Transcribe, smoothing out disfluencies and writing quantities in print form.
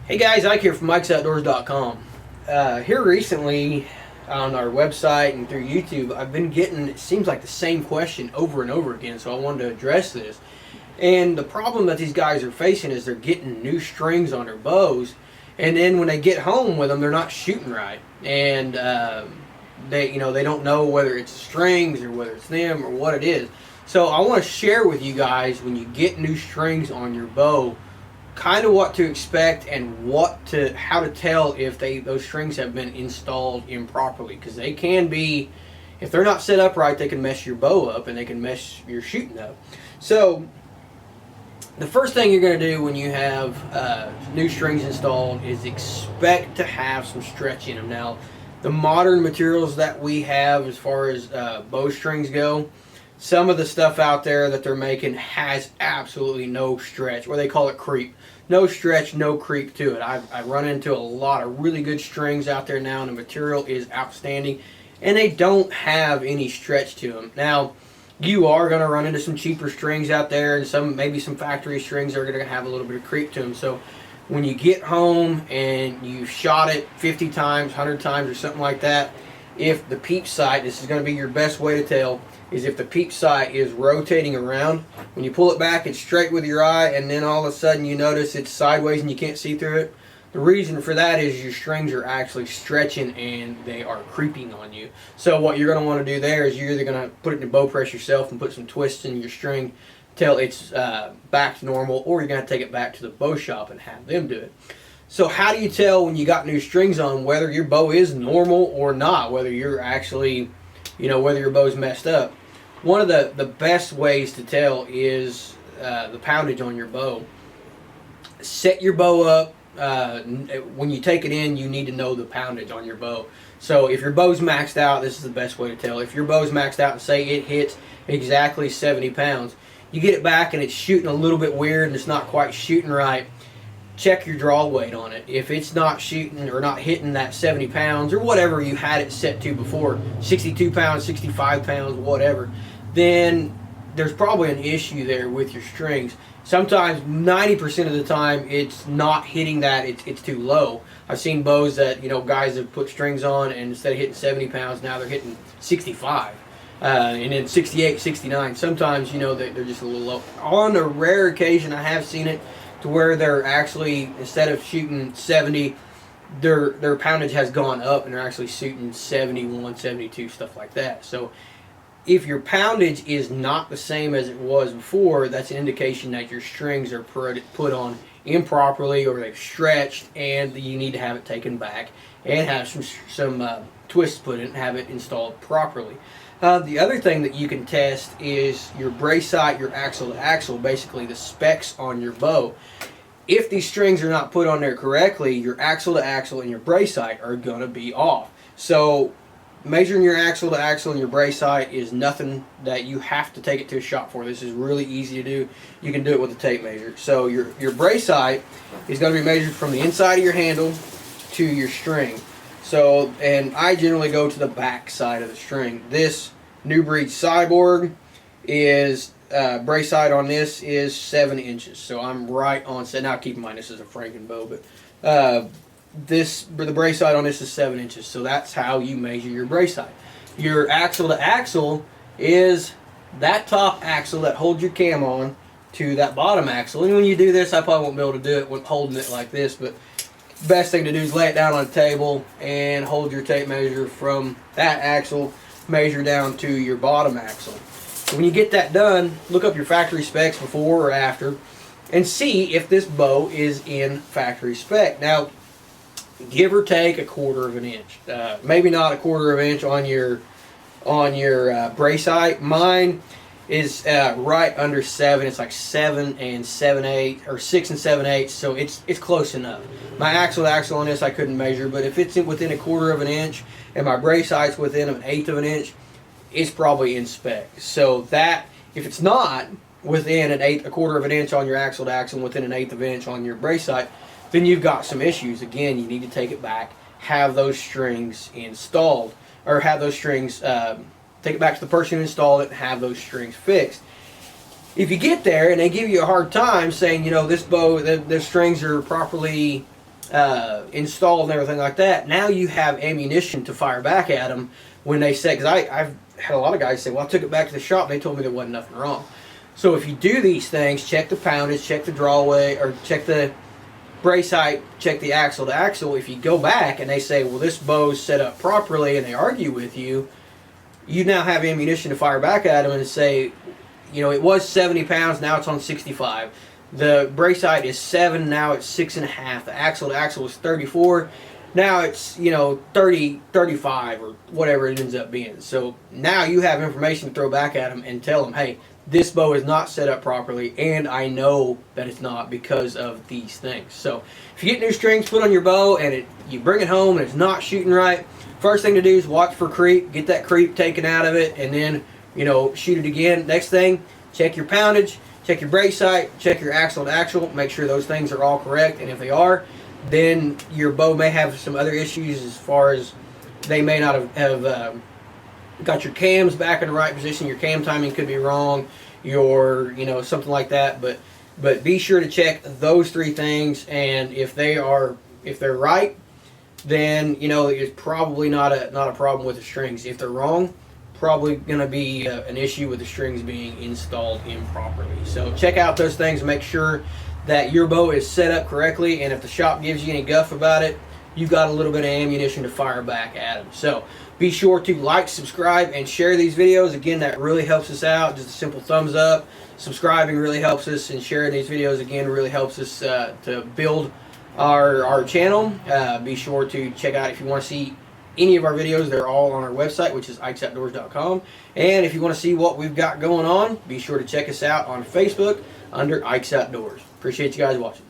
Hey guys, Ike here from Mike'sOutdoors.com. Here recently on our website and through YouTube, I've been getting, it seems like the same question over and over again, so I wanted to address this. And the problem that these guys are facing is they're getting new strings on their bows, and then when they get home with them, they're not shooting right. And they don't know whether it's the strings or whether it's them or what it is. So I want to share with you guys, when you get new strings on your bow, kind of what to expect and how to tell if those strings have been installed improperly, because they can be, if they're not set up right, they can mess your bow up and they can mess your shooting up. So the first thing you're going to do when you have new strings installed is expect to have some stretch in them. Now, the modern materials that we have as far as bow strings go, some of the stuff out there that they're making has absolutely no stretch, or they call it creep. No stretch, no creep to it. I've run into a lot of really good strings out there now, and the material is outstanding, and they don't have any stretch to them. Now, you are going to run into some cheaper strings out there, and maybe some factory strings are going to have a little bit of creep to them. So when you get home and you've shot it 50 times, 100 times, or something like that, if the peep sight, this is going to be your best way to tell, is if the peep sight is rotating around. When you pull it back, it's straight with your eye, and then all of a sudden you notice it's sideways and you can't see through it. The reason for that is your strings are actually stretching and they are creeping on you. So what you're going to want to do there is you're either going to put it in the bow press yourself and put some twists in your string till it's back to normal, or you're going to take it back to the bow shop and have them do it. So how do you tell when you got new strings on whether your bow is normal or not, whether you're actually, whether your bow's messed up? One of the best ways to tell is the poundage on your bow. Set your bow up. When you take it in, you need to know the poundage on your bow. So if your bow's maxed out, this is the best way to tell. If your bow's maxed out and say it hits exactly 70 pounds, you get it back and it's shooting a little bit weird and it's not quite shooting right, check your draw weight on it. If it's not shooting or not hitting that 70 pounds or whatever you had it set to before, 62 pounds, 65 pounds, whatever, then there's probably an issue there with your strings. Sometimes 90% of the time it's not hitting that, it's too low. I've seen bows that, guys have put strings on, and instead of hitting 70 pounds, now they're hitting 65. And then 68, 69. Sometimes, they're just a little low. On a rare occasion, I have seen it to where they're actually, instead of shooting 70, their poundage has gone up and they're actually shooting 71, 72, stuff like that. So if your poundage is not the same as it was before, that's an indication that your strings are put on improperly, or they've stretched, and you need to have it taken back and have some twists put in and have it installed properly. The other thing that you can test is your brace sight, your axle to axle, basically the specs on your bow. If these strings are not put on there correctly, your axle to axle and your brace sight are going to be off. So measuring your axle to axle and your brace sight is nothing that you have to take it to a shop for. This is really easy to do. You can do it with a tape measure. So your brace sight is going to be measured from the inside of your handle to your string. So, and I generally go to the back side of the string. This New Breed Cyborg is, brace sight on this is 7 inches. So I'm right on set. Now keep in mind this is a Franken bow, but the brace sight on this is 7 inches. So that's how you measure your brace sight. Your axle to axle is that top axle that holds your cam on to that bottom axle. And when you do this, I probably won't be able to do it with holding it like this, but best thing to do is lay it down on a table and hold your tape measure from that axle, measure down to your bottom axle. So when you get that done, look up your factory specs before or after and see if this bow is in factory spec. Now, give or take 1/4 of an inch. Maybe not 1/4 of an inch on your brace sight. Mine is right under 7. It's like 7 and 7/8, or 6 and 7/8, so it's close enough. My axle to axle on this I couldn't measure, but if it's within 1/4 of an inch and my brace sight's within 1/8 of an inch, it's probably in spec. So that, if it's not within 1/4 of an inch on your axle to axle and within 1/8 of an inch on your brace sight, then you've got some issues. Again, you need to take it back, have those strings installed, or have those strings take it back to the person who installed it and have those strings fixed. If you get there and they give you a hard time saying, this bow, the strings are properly installed and everything like that, now you have ammunition to fire back at them when they say, because I've had a lot of guys say, well, I took it back to the shop and they told me there wasn't nothing wrong. So if you do these things, check the poundage, check the drawweight, or check the brace height, check the axle to axle. If you go back and they say, well, this bow's set up properly, and they argue with you, you now have ammunition to fire back at them and say, you know, it was 70 pounds, now it's on 65. The brace height is 7, now it's 6.5. The axle to axle was 34, now it's, you know, 30, 35, or whatever it ends up being. So now you have information to throw back at them and tell them, hey, this bow is not set up properly, and I know that it's not because of these things. So if you get new strings put on your bow and you bring it home and it's not shooting right, first thing to do is watch for creep, get that creep taken out of it, and then, you know, shoot it again. Next thing, check your poundage, check your brace height, check your axle to axle, make sure those things are all correct, and if they are, then your bow may have some other issues as far as they may not have got your cams back in the right position, your cam timing could be wrong, your, you know, something like that, but be sure to check those 3 things, and if they're right, then, you know, it's probably not a problem with the strings. If they're wrong, probably going to be an issue with the strings being installed improperly. So check out those things, make sure that your bow is set up correctly, and if the shop gives you any guff about it, you've got a little bit of ammunition to fire back at them. So be sure to like, subscribe, and share these videos. Again, that really helps us out. Just a simple thumbs up. Subscribing really helps us, and sharing these videos, again, really helps us to build our channel. Be sure to check out, if you want to see any of our videos, they're all on our website, which is ikesoutdoors.com. And if you want to see what we've got going on, be sure to check us out on Facebook under Ike's Outdoors. Appreciate you guys watching.